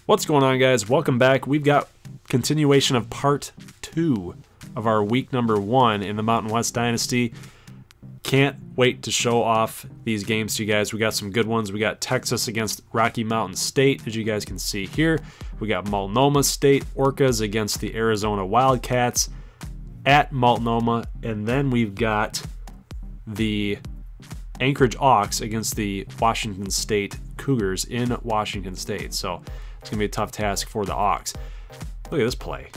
What's going on, guys? Welcome back. We've got continuation of part 2 of our week number 1 in the Mountain West Dynasty. Can't wait to show off these games to you guys. We got some good ones. We got Texas against Rocky Mountain State, as you guys can see here. We got Multnomah State Orcas against the Arizona Wildcats at Multnomah. And then we've got the Anchorage Auks against the Washington State Cougars in Washington State. So it's going to be a tough task for the Auks. Look at this play.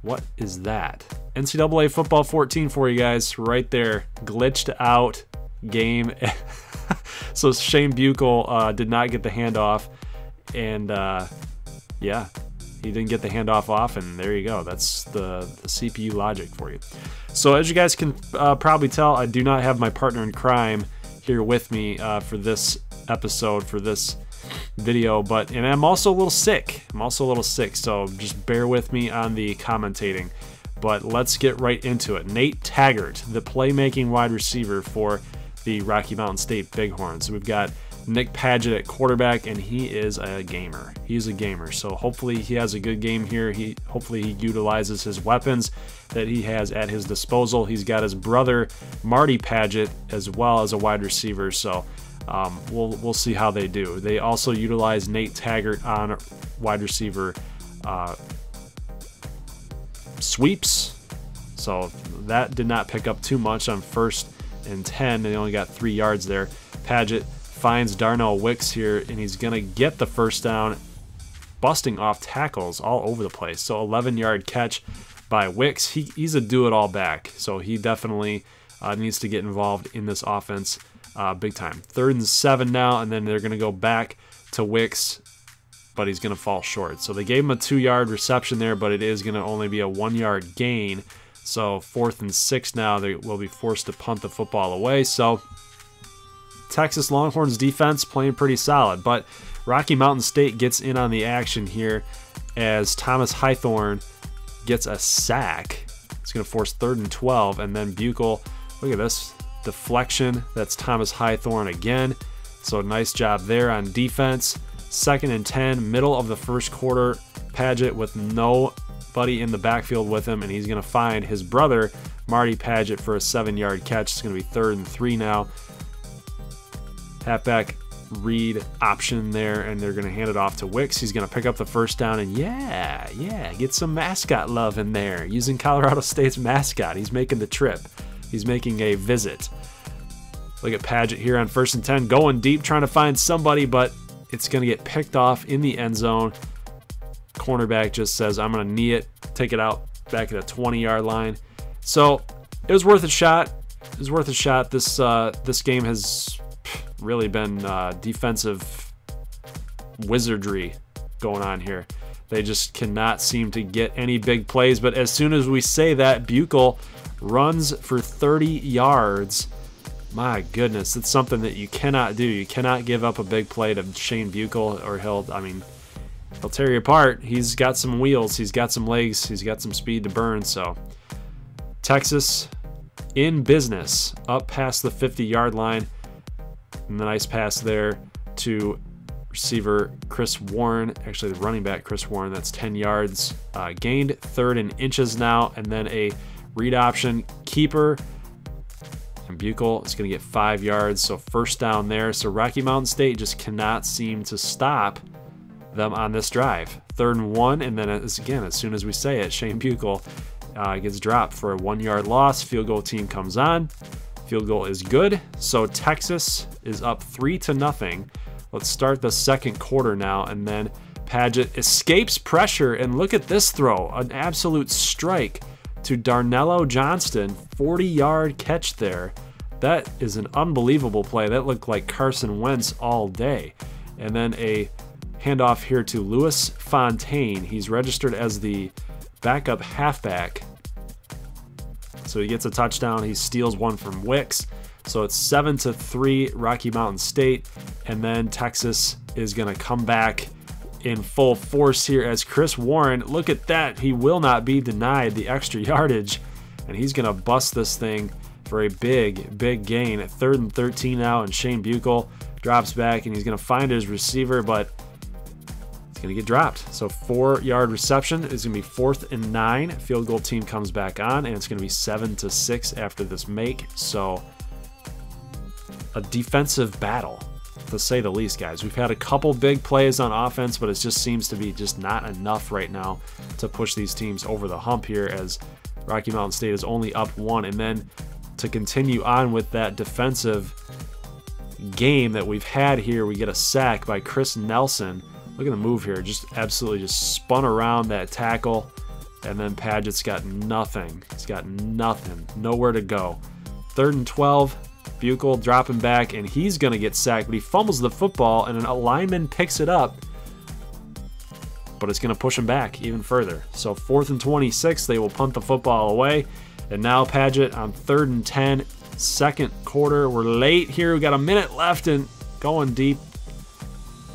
What is that? NCAA Football 14 for you guys right there. Glitched out game. So Shane Buechel did not get the handoff. And yeah, he didn't get the handoff off. And there you go. That's the CPU logic for you. So as you guys can probably tell, I do not have my partner in crime here with me for this episode, for this video, and I'm also a little sick. So just bear with me on the commentating. But let's get right into it. Nate Padgett, the playmaking wide receiver for the Rocky Mountain State Bighorns. We've got Nick Padgett at quarterback, and he is a gamer. He's a gamer, so hopefully he has a good game here. Hopefully he utilizes his weapons that he has at his disposal. He's got his brother Marty Padgett as well as a wide receiver, so we'll see how they do. They also utilize Nate Padgett on wide receiver sweeps, so that did not pick up too much on 1st and 10. They only got 3 yards there. Padgett finds Darnell Wicks here, and he's going to get the first down, busting off tackles all over the place. So 11-yard catch by Wicks. He's a do-it-all back, so he definitely needs to get involved in this offense big time. 3rd and 7 now, and then they're going to go back to Wicks, but he's going to fall short. So they gave him a 2-yard reception there, but it is going to only be a 1-yard gain. So 4th and 6 now, they will be forced to punt the football away. So Texas Longhorns defense playing pretty solid, but Rocky Mountain State gets in on the action here as Thomas Highthorne gets a sack. It's going to force 3rd and 12, and then Buechel, look at this deflection. That's Thomas Highthorne again. So nice job there on defense. 2nd and 10, middle of the first quarter. Padgett with nobody in the backfield with him, and he's going to find his brother Marty Padgett for a 7-yard catch. It's going to be 3rd and 3 now. Halfback read option there, and they're going to hand it off to Wicks. He's going to pick up the first down, and yeah, get some mascot love in there. Using Colorado State's mascot. He's making the trip. He's making a visit. Look at Padgett here on 1st and 10, going deep, trying to find somebody, but it's going to get picked off in the end zone. Cornerback just says, I'm going to knee it, take it out back at the 20-yard line. So it was worth a shot. This game has really been defensive wizardry going on here. They just cannot seem to get any big plays, but as soon as we say that, Buechel runs for 30 yards. My goodness, it's something that you cannot do. You cannot give up a big play to Shane Buechel, or he'll tear you apart. He's got some wheels, he's got some legs, he's got some speed to burn. So Texas in business up past the 50-yard line. And the nice pass there to receiver Chris Warren, actually the running back Chris Warren. That's 10 yards gained. 3rd and inches now, and then a read option keeper. And Buechel is going to get 5 yards, so 1st down there. So Rocky Mountain State just cannot seem to stop them on this drive. 3rd and 1, and then again, as soon as we say it, Shane Buechel gets dropped for a 1-yard loss. Field goal team comes on. Field goal is good. So Texas is up 3-0. Let's start the second quarter now, and then Padgett escapes pressure, and look at this throw, an absolute strike to Darnell Johnston. 40-yard catch there. That is an unbelievable play. That looked like Carson Wentz all day. And then a handoff here to Louis Fontaine. He's registered as the backup halfback. So he gets a touchdown. He steals one from Wicks. So it's 7-3 Rocky Mountain State. And then Texas is going to come back in full force here as Chris Warren, look at that. He will not be denied the extra yardage. And he's going to bust this thing for a big gain at 3rd and 13 now. And Shane Buechel drops back and he's going to find his receiver, but It's going to get dropped. So 4-yard reception is going to be 4th and 9. Field goal team comes back on, and it's going to be 7-6 after this make. So a defensive battle, to say the least, guys. We've had a couple big plays on offense, but it just seems to be just not enough right now to push these teams over the hump here, as Rocky Mountain State is only up 1. And then to continue on with that defensive game that we've had here, we get a sack by Chris Nelson. Look at the move here, just absolutely just spun around that tackle, and then Padgett's got nothing. He's got nothing, nowhere to go. 3rd and 12, Buechel dropping back, and he's going to get sacked, but he fumbles the football, and an lineman picks it up, but it's going to push him back even further. So 4th and 26, they will punt the football away, and now Padgett on 3rd and 10, second quarter. We're late here. We got a minute left and going deep.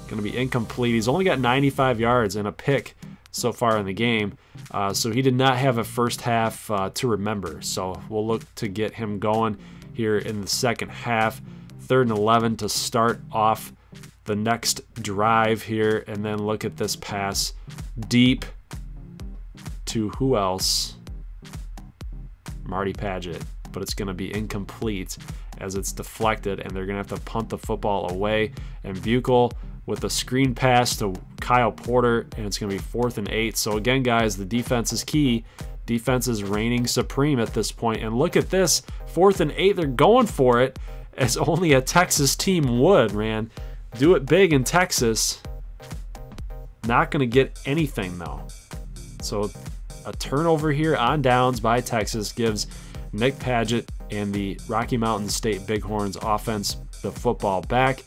Going to be incomplete. He's only got 95 yards and a pick so far in the game, so he did not have a first half to remember. So we'll look to get him going here in the second half. 3rd and 11 to start off the next drive here, and then look at this pass deep to who else? Marty Padgett, but it's going to be incomplete as it's deflected, and they're going to have to punt the football away. And Buechel with a screen pass to Kyle Porter, and it's going to be 4th and 8. So again, guys, the defense is key. Defense is reigning supreme at this point. And look at this, 4th and 8. They're going for it as only a Texas team would, man. Do it big in Texas. Not going to get anything, though. So a turnover here on downs by Texas gives Nick Padgett and the Rocky Mountain State Bighorns offense the football back.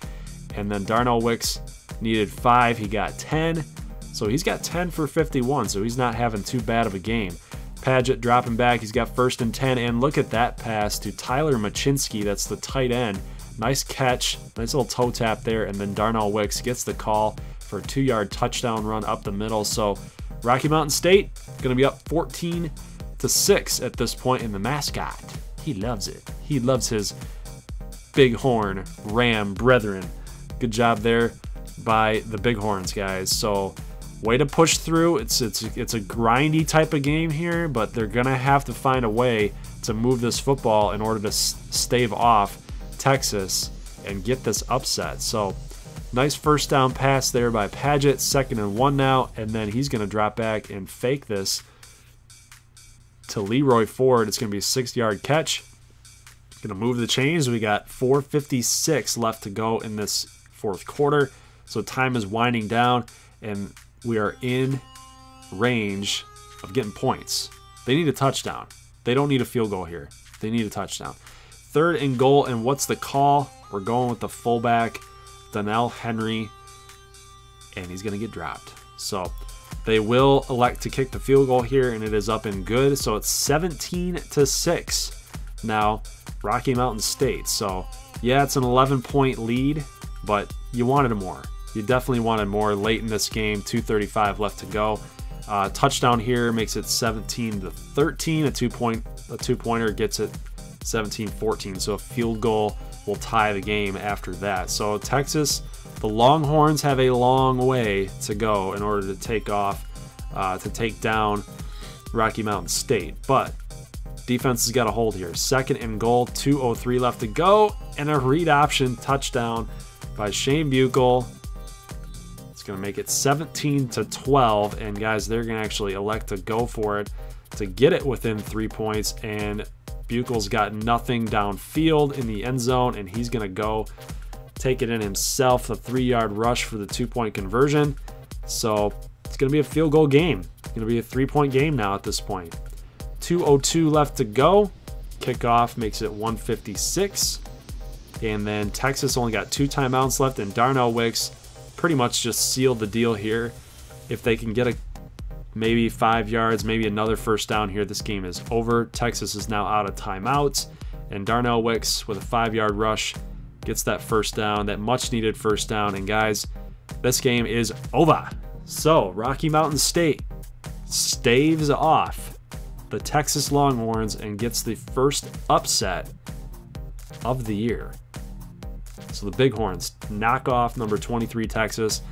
And then Darnell Wicks needed 5. He got 10. So he's got 10 for 51. So he's not having too bad of a game. Padgett dropping back. He's got 1st and 10. And look at that pass to Tyler Machinsky. That's the tight end. Nice catch. Nice little toe tap there. And then Darnell Wicks gets the call for a 2-yard touchdown run up the middle. So Rocky Mountain State going to be up 14-6 at this point. And the mascot, he loves it. He loves his Bighorn Ram brethren. Good job there by the Bighorns, guys. So way to push through. It's a grindy type of game here, but they're gonna have to find a way to move this football in order to stave off Texas and get this upset. So nice first down pass there by Padgett. 2nd and 1 now, and then he's gonna drop back and fake this to Leroy Ford. It's gonna be a 6-yard catch. Gonna move the chains. We got 4:56 left to go in this 4th quarter, so time is winding down, and we are in range of getting points. They need a touchdown. They don't need a field goal here. They need a touchdown. 3rd and goal, and what's the call? We're going with the fullback, Donnell Henry, and he's gonna get dropped. So they will elect to kick the field goal here, and it is up and good. So it's 17-6 now, Rocky Mountain State. So yeah, it's an 11-point lead, but you wanted more. You definitely wanted more late in this game. 2:35 left to go. Touchdown here makes it 17-13. A two-pointer gets it 17-14. So a field goal will tie the game after that. So Texas, the Longhorns have a long way to go in order to take down Rocky Mountain State. But defense has got a hold here. 2nd and goal, 2:03 left to go, and a read option touchdown by Shane Buechel. It's going to make it 17-12, and guys, they're going to actually elect to go for it to get it within 3 points, and Buechel's got nothing downfield in the end zone, and he's going to go take it in himself. A 3-yard rush for the 2-point conversion. So it's going to be a field goal game. It's going to be a 3-point game now at this point. 2:02 left to go. Kickoff makes it 1:56. And then Texas only got 2 timeouts left, and Darnell Wicks pretty much just sealed the deal here. If they can get maybe 5 yards, maybe another first down here, this game is over. Texas is now out of timeouts, and Darnell Wicks with a 5-yard rush gets that first down, that much-needed first down. And guys, this game is over. So Rocky Mountain State staves off the Texas Longhorns and gets the first upset of the year. So the Bighorns knock off number 23 Texas.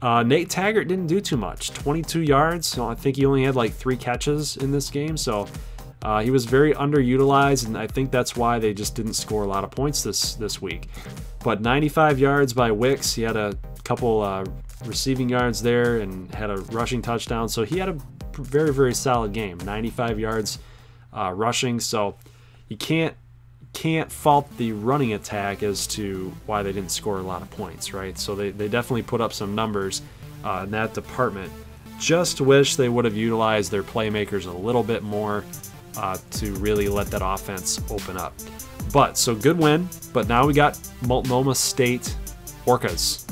Nate Taggart didn't do too much. 22 yards. So I think he only had like 3 catches in this game. So he was very underutilized, and I think that's why they just didn't score a lot of points this week. But 95 yards by Wicks. He had a couple receiving yards there and had a rushing touchdown. So he had a very, very solid game. 95 yards rushing. So you can't fault the running attack as to why they didn't score a lot of points, right? So they definitely put up some numbers in that department. Just wish they would have utilized their playmakers a little bit more to really let that offense open up. But, so good win, but now we got Multnomah State Orcas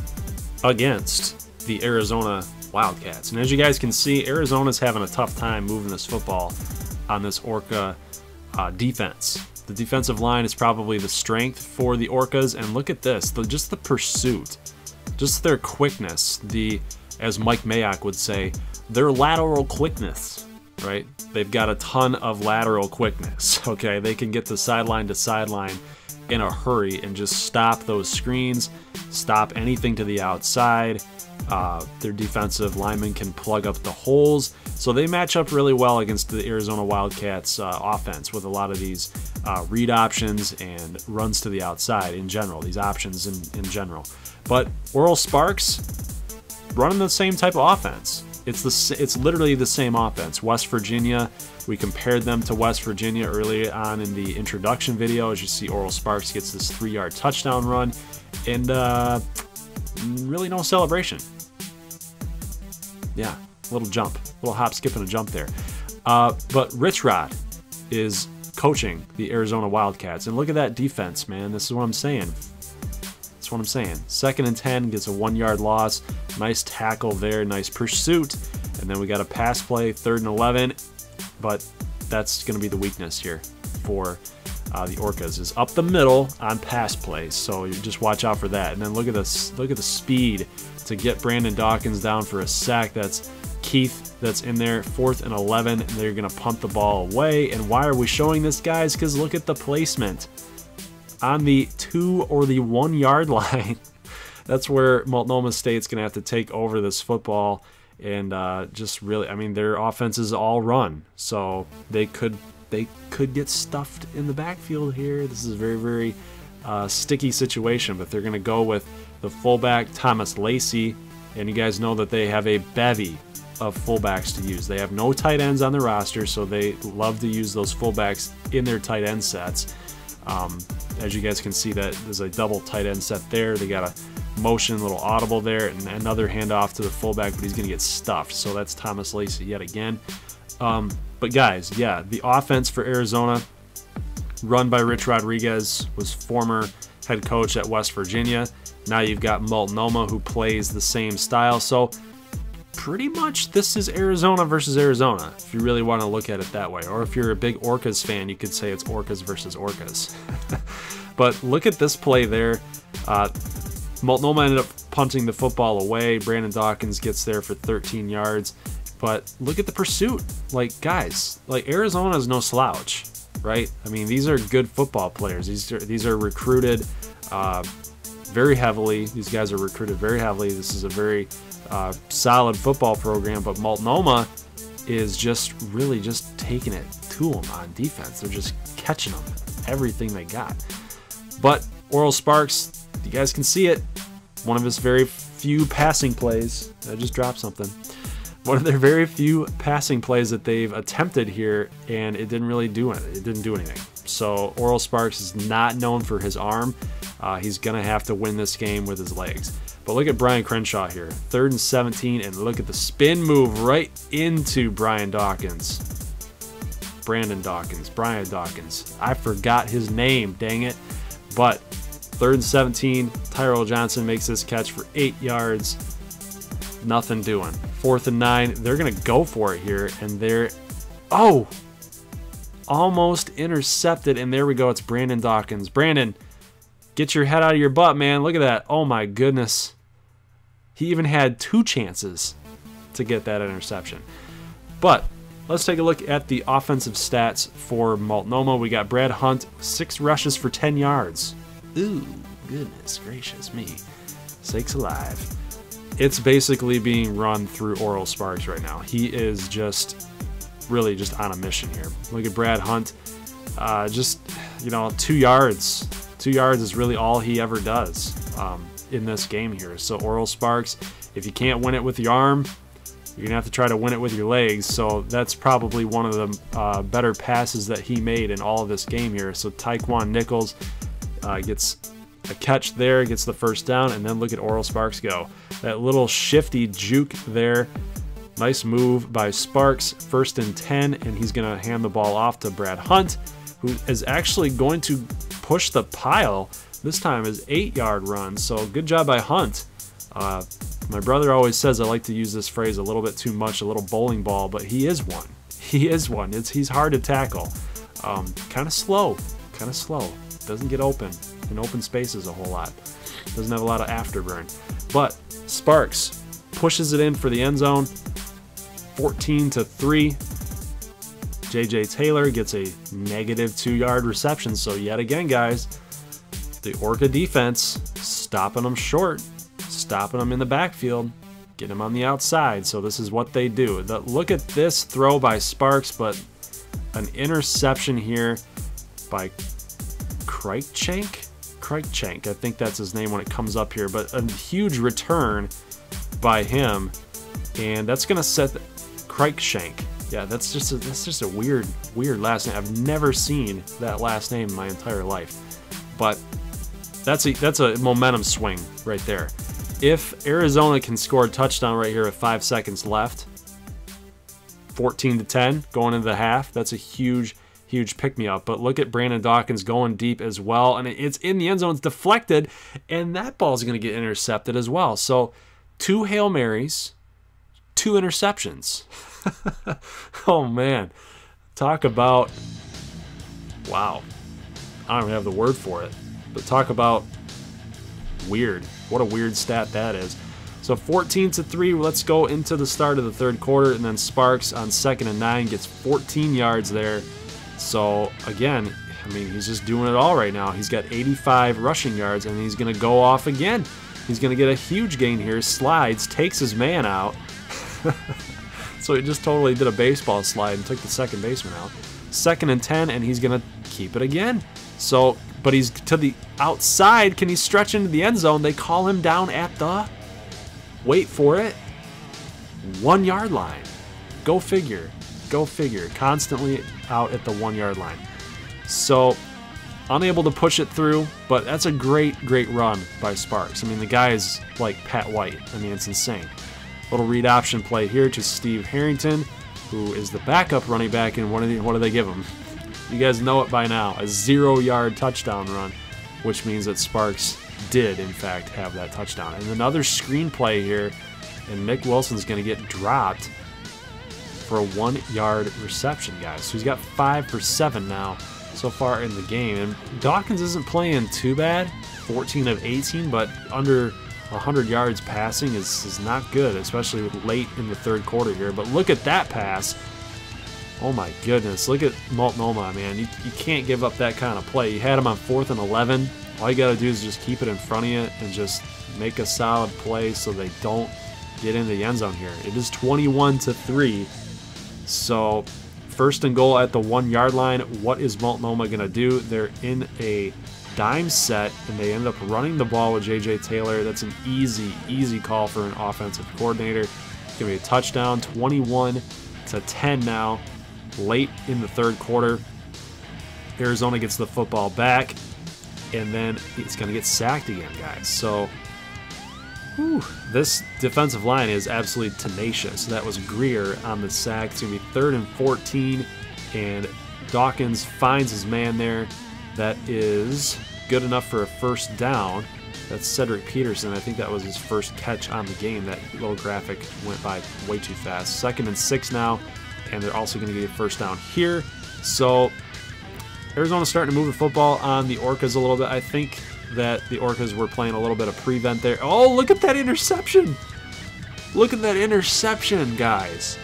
against the Arizona Wildcats. And as you guys can see, Arizona's having a tough time moving this football on this Orca defense. The defensive line is probably the strength for the Orcas, and look at this, just the pursuit, just their quickness, as Mike Mayock would say, their lateral quickness, right? They've got a ton of lateral quickness, okay? They can get to sideline in a hurry and just stop those screens, stop anything to the outside. Their defensive linemen can plug up the holes. So they match up really well against the Arizona Wildcats offense with a lot of these read options and runs to the outside in general, these options in general. But Orel Sparks running the same type of offense. It's literally the same offense. West Virginia, we compared them to West Virginia early on in the introduction video. As you see, Orel Sparks gets this 3-yard touchdown run, and really no celebration. Yeah, a little jump, a little hop, skip, and a jump there. But Rich Rod is coaching the Arizona Wildcats, and look at that defense, man. This is what I'm saying. That's what I'm saying. 2nd and 10, gets a 1-yard loss. Nice tackle there, nice pursuit. And then we got a pass play, 3rd and 11. But that's going to be the weakness here for the Orcas, is up the middle on pass plays. So you just watch out for that. And then look at this. Look at the speed to get Brandon Dawkins down for a sack. That's Keith that's in there. 4th and 11. And they're going to punt the ball away. And why are we showing this, guys? Because look at the placement on the 2 or the 1 yard line. That's where Multnomah State's going to have to take over this football and just really, I mean, their offense is all run, so they could get stuffed in the backfield here. This is a very, very sticky situation, but they're going to go with the fullback, Thomas Lacey, and you guys know that they have a bevy of fullbacks to use. They have no tight ends on the roster, so they love to use those fullbacks in their tight end sets. As you guys can see, that there's a double tight end set there. They got a motion, little audible there, and another handoff to the fullback, but he's going to get stuffed. So that's Thomas Lacey yet again. But guys, yeah, the offense for Arizona, run by Rich Rodriguez, was former head coach at West Virginia. Now you've got Multnomah, who plays the same style. So pretty much this is Arizona versus Arizona, if you really want to look at it that way. Or if you're a big Orcas fan, you could say it's Orcas versus Orcas. But look at this play there. Multnomah ended up punting the football away. Brandon Dawkins gets there for 13 yards. But look at the pursuit. Like, guys, like, Arizona is no slouch, right? I mean, these are good football players. These are recruited very heavily. These guys are recruited very heavily. This is a very solid football program, but Multnomah is just really just taking it to them on defense. They're just catching them, everything they got. But Orel Sparks, you guys can see it, one of his very few passing plays. I just dropped something. One of their very few passing plays that they've attempted here, and it didn't really do it. It didn't do anything. So Orel Sparks is not known for his arm. He's gonna have to win this game with his legs. But look at Brian Crenshaw here, 3rd and 17, and look at the spin move right into Brian Dawkins. Brian Dawkins. I forgot his name, dang it. But 3rd and 17, Tyrell Johnson makes this catch for 8 yards. Nothing doing. 4th and 9, they're going to go for it here, and they're, oh, almost intercepted, and there we go. It's Brandon Dawkins. Brandon, get your head out of your butt, man. Look at that. Oh, my goodness. He even had 2 chances to get that interception. But let's take a look at the offensive stats for Multnomah. We got Brad Hunt, 6 rushes for 10 yards. Ooh, goodness gracious me. Sakes alive. it's basically being run through Orel Sparks right now. He is just really just on a mission here. Look at Brad Hunt. Just, 2 yards. 2 yards is really all he ever does in this game here. So Orel Sparks, if you can't win it with your arm, you're going to have to try to win it with your legs. So that's probably one of the better passes that he made in all of this game here. So Tyquan Nichols gets a catch there, gets the first down, and then look at Orel Sparks go. That little shifty juke there. Nice move by Sparks. 1st and 10, and he's going to hand the ball off to Brad Hunt, who is actually going to push the pile. This time is 8-yard run, so good job by Hunt. My brother always says I like to use this phrase a little bit too much, a little bowling ball, but he is one. He is one. He's hard to tackle. Kind of slow. Doesn't get open in open spaces a whole lot. Doesn't have a lot of afterburn. But Sparks pushes it in for the end zone. 14-3. JJ Taylor gets a negative 2-yard reception. So yet again, guys, the Orca defense stopping them short, stopping them in the backfield, getting them on the outside. So this is what they do. Look at this throw by Sparks, but an interception here by Krejcik, I think that's his name when it comes up here, but a huge return by him, and that's gonna set Krejcik. Yeah, that's just a weird last name. I've never seen that last name in my entire life, but that's a momentum swing right there. If Arizona can score a touchdown right here with 5 seconds left, 14-10 going into the half, that's a huge pick-me-up. But look at Brandon Dawkins going deep as well, and it's in the end zone. It's deflected, and that ball's going to get intercepted as well. So 2 Hail Marys, 2 interceptions. Oh, man. Talk about, wow. I don't even have the word for it, but talk about weird. What a weird stat that is. So 14-3, let's go into the start of the third quarter, and then Sparks on 2nd and 9 gets 14 yards there. So again, I mean, he's just doing it all right now. He's got 85 rushing yards, and he's going to go off again. He's going to get a huge gain here. Slides, takes his man out. So he just totally did a baseball slide and took the second baseman out. 2nd and 10, and he's going to keep it again. So, but he's to the outside. Can he stretch into the end zone? They call him down at the, wait for it, 1-yard line. Go figure. Go figure. Constantly out at the 1-yard line. So unable to push it through, but that's a great run by Sparks. I mean, the guy is like Pat White. I mean, it's insane. Little read option play here to Steve Harrington, who is the backup running back, and what do they give him? You guys know it by now. A 0-yard touchdown run, which means that Sparks did, in fact, have that touchdown. And another screen play here, and Nick Wilson's going to get dropped for a 1-yard reception, guys. So he's got 5 for 7 now so far in the game. And Dawkins isn't playing too bad, 14 of 18, but under 100 yards passing is not good, especially late in the third quarter here. But look at that pass. Oh my goodness, look at Multnomah, man. You can't give up that kind of play. You had him on 4th and 11. All you got to do is just keep it in front of you and just make a solid play so they don't get into the end zone here. It is 21-3. So 1st and goal at the 1-yard line. What is Multnomah going to do? They're in a dime set, and they end up running the ball with JJ Taylor. That's an easy call for an offensive coordinator. It's going to be a touchdown, 21-10 now, late in the third quarter. Arizona gets the football back, and then it's going to get sacked again, guys. So this defensive line is absolutely tenacious. That was Greer on the sack. It's going to be 3rd and 14, and Dawkins finds his man there. That is good enough for a 1st down. That's Cedric Peterson. I think that was his first catch on the game. That little graphic went by way too fast. 2nd and 6 now, and they're also going to get a 1st down here. So Arizona's starting to move the football on the Orcas a little bit. I think that the Orcas were playing a little bit of prevent there. Oh, look at that interception. Look at that interception, guys.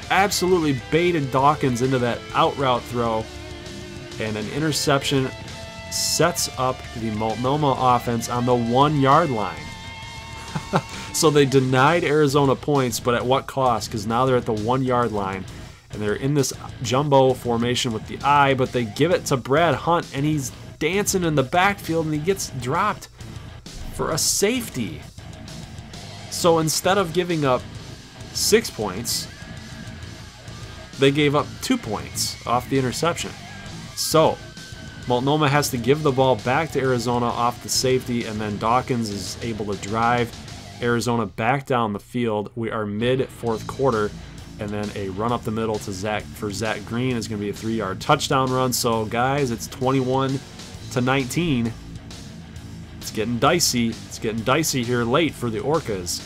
Absolutely baited Dawkins into that out route throw. And an interception sets up the Multnomah offense on the 1-yard line. So they denied Arizona points, but at what cost? Because now they're at the 1 yard line, and they're in this jumbo formation with the I, but they give it to Brad Hunt, and he's dancing in the backfield, and he gets dropped for a safety. So instead of giving up 6 points, they gave up 2 points off the interception. So Multnomah has to give the ball back to Arizona off the safety, and then Dawkins is able to drive Arizona back down the field. We are mid fourth quarter, and then a run up the middle to Zach Green is going to be a 3-yard touchdown run. So guys, it's 21-19. It's getting dicey. It's getting dicey here late for the Orcas.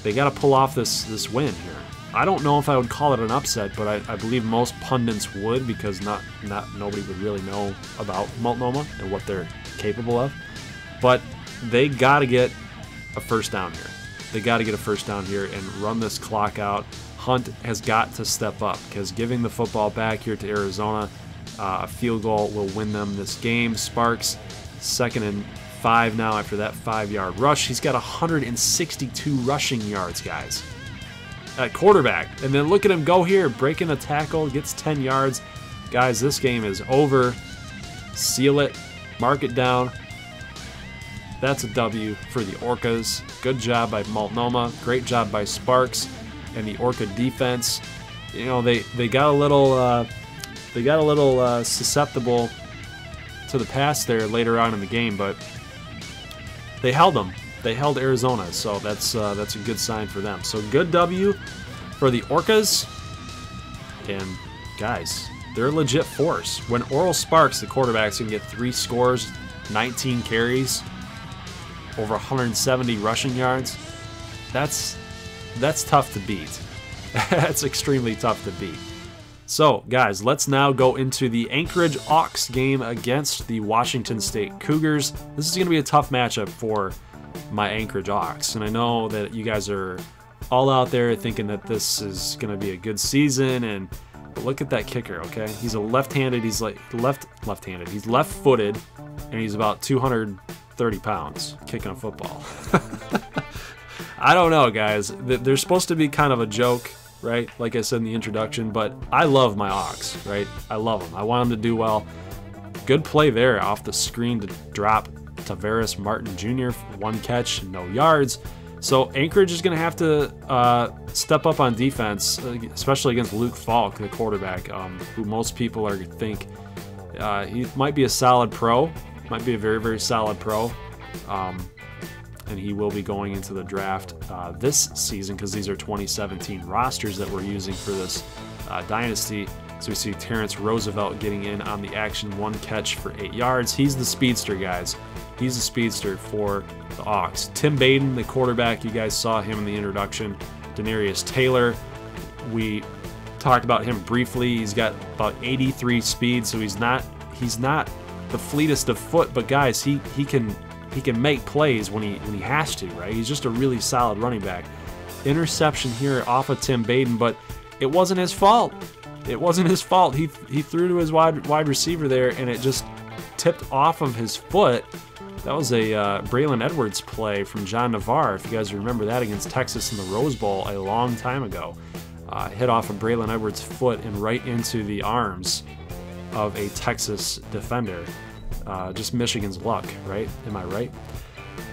They got to pull off this win here. I don't know if I would call it an upset, but I believe most pundits would, because nobody would really know about Multnomah and what they're capable of. But they got to get a first down here. They got to get a first down here and run this clock out. Hunt has got to step up, because giving the football back here to Arizona, a field goal will win them this game. Sparks, 2nd and 5 now after that 5-yard rush. He's got 162 rushing yards, guys, at quarterback. And then look at him go here, breaking a tackle, gets 10 yards. Guys, this game is over. Seal it. Mark it down. That's a W for the Orcas. Good job by Multnomah. Great job by Sparks and the Orca defense. You know, they got a little susceptible to the pass there later on in the game, but they held them. They held Arizona, so that's a good sign for them. So good W for the Orcas. And guys, they're a legit force. When Orel Sparks, the quarterback's gonna get 3 scores, 19 carries, over 170 rushing yards, that's tough to beat. That's extremely tough to beat. So guys, let's now go into the Anchorage Auks game against the Washington State Cougars. This is gonna be a tough matchup for my Anchorage Auks, and I know that you guys are all out there thinking that this is going to be a good season, but look at that kicker, okay? He's a left-handed, he's left-handed, he's left-footed, and he's about 230 pounds kicking a football. I don't know, guys. They're supposed to be kind of a joke, right? Like I said in the introduction, but I love my Auks, right? I love them. I want them to do well. Good play there off the screen to drop Tavares Martin Jr., 1 catch, no yards. So Anchorage is going to have to step up on defense, especially against Luke Falk, the quarterback, who most people think he might be a solid pro, might be a very, very solid pro, and he will be going into the draft this season, because these are 2017 rosters that we're using for this dynasty. So we see Terrence Roosevelt getting in on the action, 1 catch for 8 yards. He's the speedster, guys. He's the speedster for the Auks. Tim Baden, the quarterback, you guys saw him in the introduction. Denarius Taylor, we talked about him briefly. He's got about 83 speed, so he's not the fleetest of foot, but guys, he can make plays when he has to, right? He's just a really solid running back. Interception here off of Tim Baden, but it wasn't his fault. It wasn't his fault. He threw to his wide receiver there, and it just tipped off of his foot. That was a Braylon Edwards play from John Navarre, if you guys remember that, against Texas in the Rose Bowl a long time ago. Hit off of Braylon Edwards' foot and right into the arms of a Texas defender. Just Michigan's luck, right? Am I right?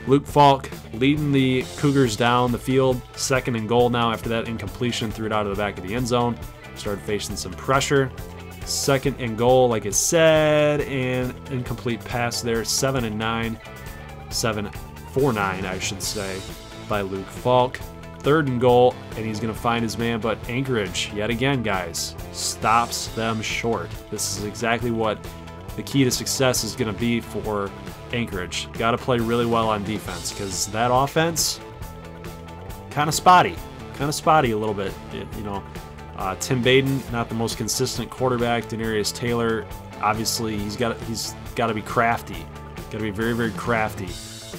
Luke Falk leading the Cougars down the field. 2nd and goal now after that incompletion. Threw it out of the back of the end zone. Started facing some pressure. 2nd and goal, like I said, and incomplete pass there. 7 and 9. 7-4-9, I should say, by Luke Falk. 3rd and goal, and he's going to find his man, but Anchorage, yet again, guys, stops them short. This is exactly what the key to success is going to be for Anchorage. Got to play really well on defense, because that offense, kind of spotty a little bit, you know. Tim Baden, not the most consistent quarterback. Denarius Taylor, obviously, he's got to be crafty. Got to be very, very crafty.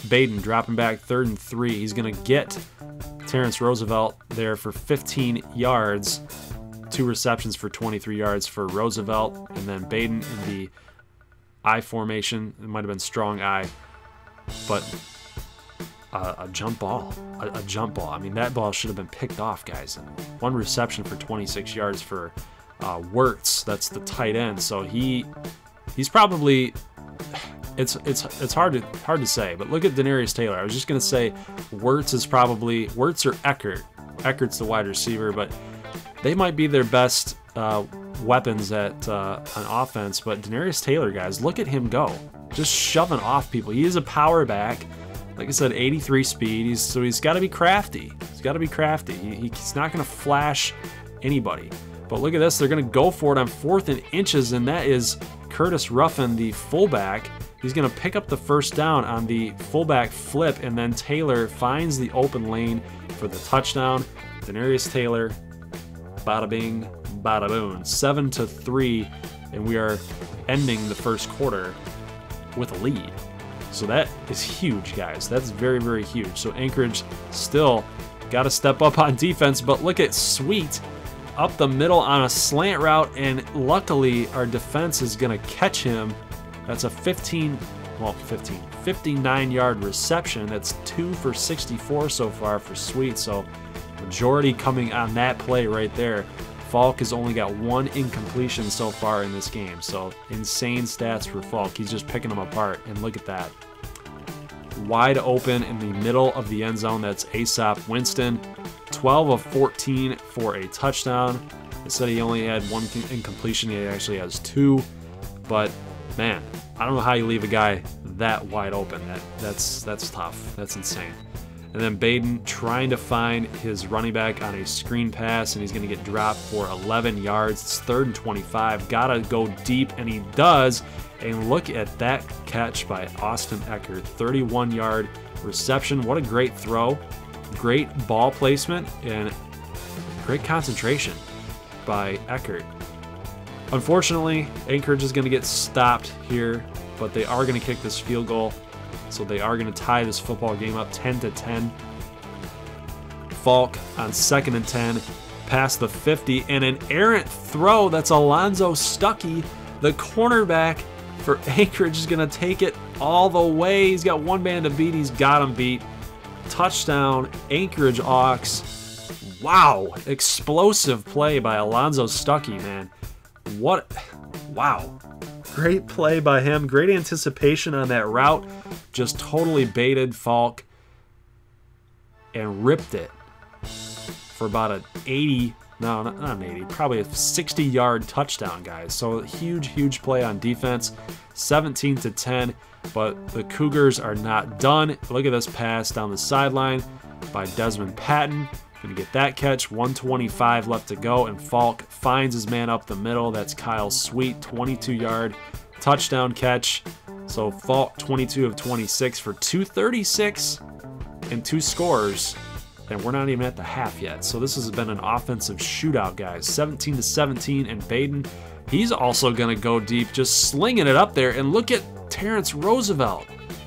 Baden dropping back 3rd and 3. He's going to get Terrence Roosevelt there for 15 yards. 2 receptions for 23 yards for Roosevelt. And then Baden in the I formation. It might have been strong I. But a jump ball. A jump ball. I mean, that ball should have been picked off, guys. And 1 reception for 26 yards for Wirtz. That's the tight end. So he's probably, it's hard to say. But look at Denarius Taylor. I was just gonna say Wirtz is probably Wirtz or Eckert. Eckert's the wide receiver, but they might be their best weapons at on offense. But Denarius Taylor, guys, look at him go, just shoving off people. He is a power back. Like I said, 83 speed. So he's got to be crafty. He's got to be crafty. He's not going to flash anybody. But look at this. They're going to go for it on 4th and inches, and that is Curtis Ruffin, the fullback. He's going to pick up the first down on the fullback flip, and then Taylor finds the open lane for the touchdown. Denarius Taylor, bada bing, bada boom. 7-3, and we are ending the first quarter with a lead. So that is huge, guys. That's very, very huge. So Anchorage still got to step up on defense, but look at Sweet up the middle on a slant route, and luckily our defense is going to catch him. That's a 59-yard reception. That's 2 for 64 so far for Sweet. So majority coming on that play right there. Falk has only got 1 incompletion so far in this game. So insane stats for Falk. He's just picking them apart. And look at that. Wide open in the middle of the end zone. That's Aesop Winston. 12 of 14 for a touchdown. I said he only had 1 incompletion. He actually has 2. But man, I don't know how you leave a guy that wide open. That's tough. That's insane. And then Baden trying to find his running back on a screen pass, and he's going to get dropped for 11 yards. It's 3rd and 25. Got to go deep, and he does. And look at that catch by Austin Eckert. 31-yard reception. What a great throw. Great ball placement and great concentration by Eckert. Unfortunately, Anchorage is going to get stopped here, but they are going to kick this field goal. So they are going to tie this football game up 10-10. Falk on 2nd and 10, past the 50, and an errant throw. That's Alonzo Stuckey, the cornerback for Anchorage, is going to take it all the way. He's got 1 man to beat. He's got him beat. Touchdown, Anchorage Auks. Wow, explosive play by Alonzo Stuckey, man. Wow. Great play by him. Great anticipation on that route. Just totally baited Falk and ripped it for about an 80, no, not an 80, probably a 60-yard touchdown, guys. So huge play on defense. 17-10, but the Cougars are not done. Look at this pass down the sideline by Desmond Patton. Gonna get that catch. 1:25 left to go, and Falk finds his man up the middle. That's Kyle Sweet, 22-yard touchdown catch. So Falk 22 of 26 for 236 and 2 scores, and we're not even at the half yet. So this has been an offensive shootout, guys. 17-17, and Baden, he's also gonna go deep, just slinging it up there. And look at Terrence Roosevelt.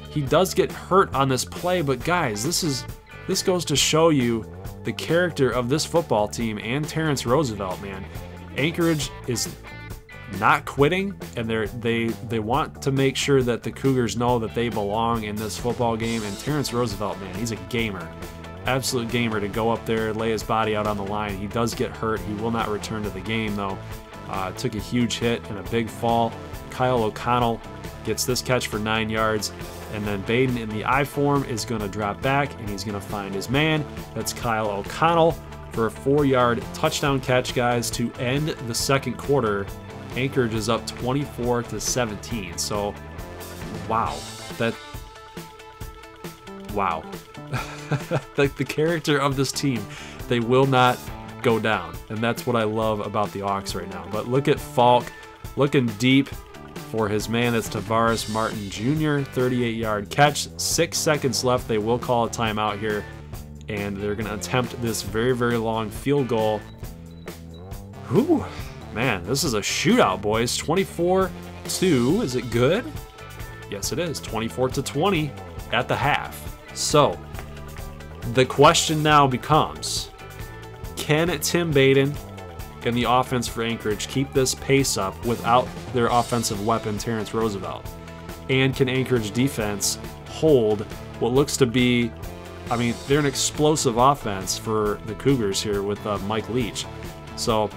He does get hurt on this play, but guys, this goes to show you the character of this football team and Terrence Roosevelt, man. Anchorage is not quitting, and they want to make sure that the Cougars know that they belong in this football game. And Terrence Roosevelt, man, he's a gamer. Absolute gamer to go up there, lay his body out on the line. He does get hurt. He will not return to the game, though. Took a huge hit and a big fall. Kyle O'Connell gets this catch for 9 yards. And then Baden in the I form is going to drop back, and he's going to find his man. That's Kyle O'Connell for a 4-yard touchdown catch, guys, to end the second quarter. Anchorage is up 24-17. So, wow. Like the character of this team, they will not go down. And that's what I love about the Auks right now. But look at Falk looking deep for his man. That's Tavares Martin Jr., 38-yard catch. 6 seconds left. They will call a timeout here, and they're going to attempt this very, very long field goal. Whew, man, this is a shootout, boys. 24-2. Is it good? Yes, it is. 24-20 at the half. So the question now becomes, can Tim Baden and the offense for Anchorage keep this pace up without their offensive weapon, Terrence Roosevelt? And can Anchorage defense hold what looks to be, I mean, they're an explosive offense for the Cougars here with Mike Leach. So,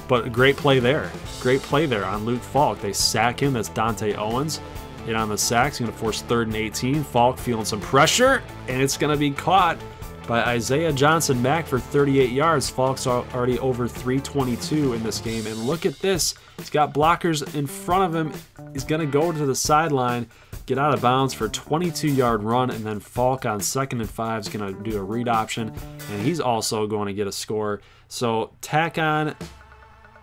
but a great play there. Great play there on Luke Falk. They sack him. That's Dante Owens. And on the sacks, going to force 3rd and 18. Falk feeling some pressure, and it's going to be caught by Isaiah Johnson Mack for 38 yards. Falk's already over 322 in this game. And look at this. He's got blockers in front of him. He's going to go to the sideline, get out of bounds for a 22-yard run, and then Falk on 2nd and 5 is going to do a read option, and he's also going to get a score. So tack on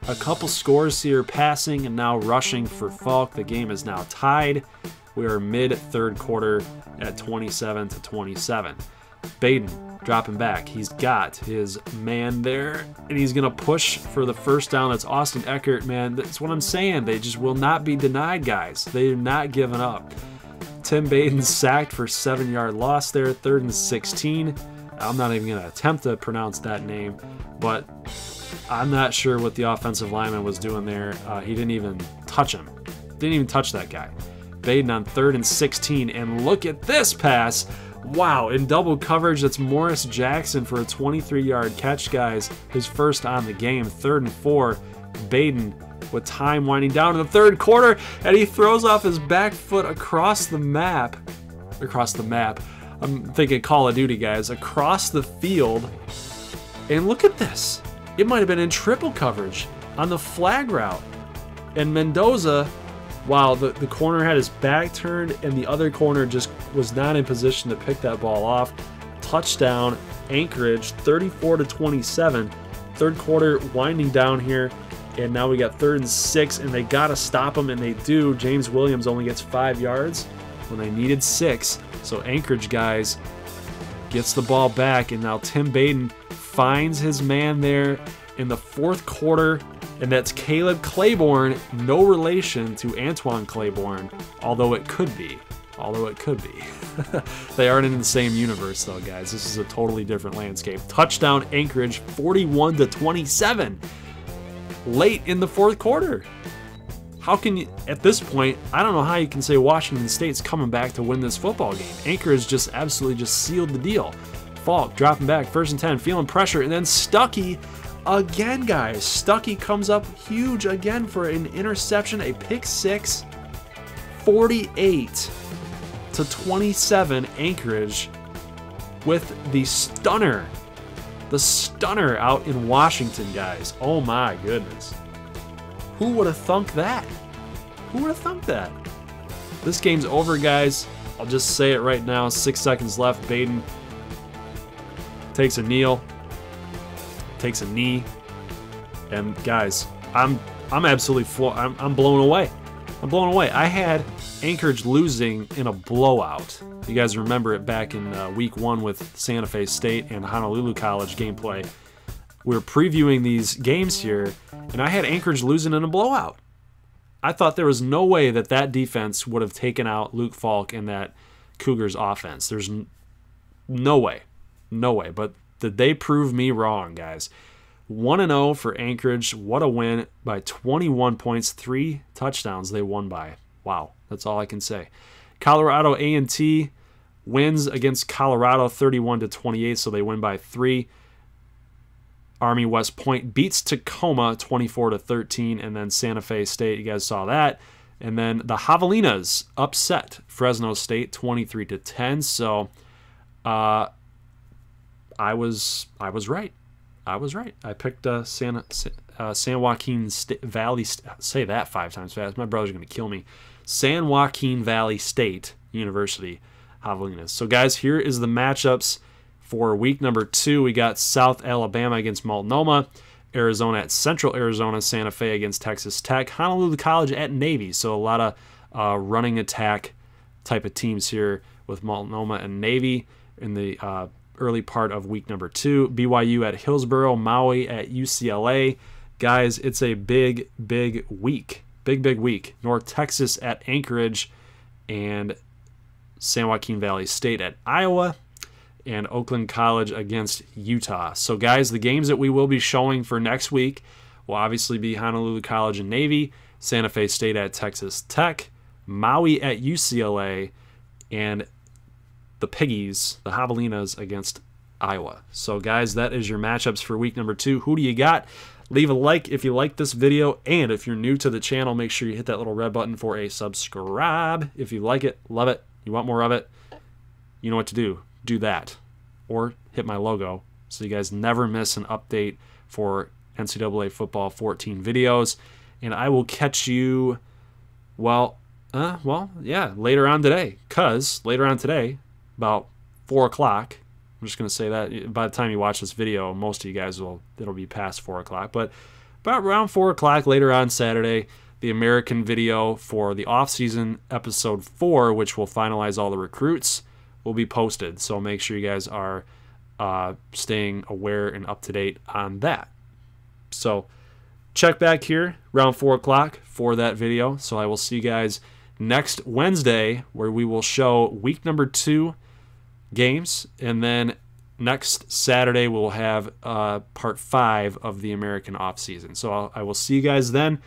a couple scores here, passing and now rushing for Falk. The game is now tied. We are mid-3rd quarter at 27-27. Baden dropping back. He's got his man there, and he's going to push for the first down. That's Austin Eckert, man. That's what I'm saying. They just will not be denied, guys. They're not giving up. Tim Baden sacked for 7-yard loss there, 3rd and 16. I'm not even going to attempt to pronounce that name, but I'm not sure what the offensive lineman was doing there. He didn't even touch him. Didn't even touch that guy. Baden on 3rd and 16, and look at this pass. Wow, in double coverage, that's Morris Jackson for a 23-yard catch, guys. His first on the game, 3rd and 4. Baden with time winding down in the 3rd quarter, and he throws off his back foot across the map. I'm thinking Call of Duty, guys. Across the field. And look at this. It might have been in triple coverage on the flag route. And Mendoza, wow, the corner had his back turned, and the other corner just was not in position to pick that ball off. Touchdown, Anchorage, 34-27. 3rd quarter winding down here, and now we got 3rd and 6, and they got to stop him, and they do. James Williams only gets 5 yards when they needed 6. So Anchorage, guys, gets the ball back, and now Tim Baden finds his man there in the 4th quarter, and that's Caleb Claiborne, no relation to Antoine Claiborne, although it could be. They aren't in the same universe, though, guys. This is a totally different landscape. Touchdown Anchorage, 41-27, late in the 4th quarter. How can you, at this point, I don't know how you can say Washington State's coming back to win this football game. Anchorage just absolutely just sealed the deal. Falk dropping back, 1st and 10, feeling pressure, and then Stuckey again, guys. Stuckey comes up huge again for an interception, a pick 6, 48-27 Anchorage with the stunner out in Washington, guys. Oh my goodness. Who would have thunk that? This game's over, guys. I'll just say it right now. 6 seconds left. Baden takes a knee, and guys, I'm absolutely I'm blown away. I had Anchorage losing in a blowout. You guys remember it back in week 1 with Santa Fe State and Honolulu College gameplay. We were previewing these games here, and I had Anchorage losing in a blowout. I thought there was no way that defense would have taken out Luke Falk in that Cougars offense. There's no way. But did they prove me wrong, guys? 1-0 for Anchorage. What a win by 21 points, 3 touchdowns they won by. Wow, that's all I can say. Colorado A&T wins against Colorado 31-28, so they win by 3. Army West Point beats Tacoma 24-13, and then Santa Fe State, you guys saw that. And then the Javelinas upset Fresno State 23-10. So I was right. I picked San Joaquin Valley. Say that 5 times fast. My brother's going to kill me. San Joaquin Valley State University Javelinas. So guys, here is the matchups for week number 2. We got South Alabama against Multnomah, Arizona at Central Arizona, Santa Fe against Texas Tech, Honolulu College at Navy. So a lot of running attack type of teams here with Multnomah and Navy in the early part of week number 2. BYU at Hillsboro, Maui at UCLA. Guys, it's a big week. Big week. North Texas at Anchorage, and San Joaquin Valley State at Iowa, and Oakland College against Utah. So guys, the games that we will be showing for next week will obviously be Honolulu College and Navy, Santa Fe State at Texas Tech, Maui at UCLA, and the Piggies, the Javelinas, against Iowa. So, guys, that is your matchups for week number 2. Who do you got? Leave a like if you like this video, and if you're new to the channel, make sure you hit that little red button for a subscribe. If you like it, love it, you want more of it, you know what to do. Do that. Or hit my logo so you guys never miss an update for NCAA Football 14 videos. And I will catch you, later on today. Because later on today, about 4 o'clock, I'm just going to say that by the time you watch this video, most of you guys it'll be past 4 o'clock. But about around 4 o'clock later on Saturday, the American video for the offseason episode 4, which will finalize all the recruits, will be posted. So make sure you guys are staying aware and up to date on that. So check back here around 4 o'clock for that video. So I will see you guys next Wednesday, where we will show week number 2 games, and then next Saturday we'll have part 5 of the American offseason. So I will see you guys then.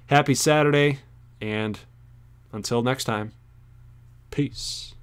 Happy Saturday, and until next time, peace.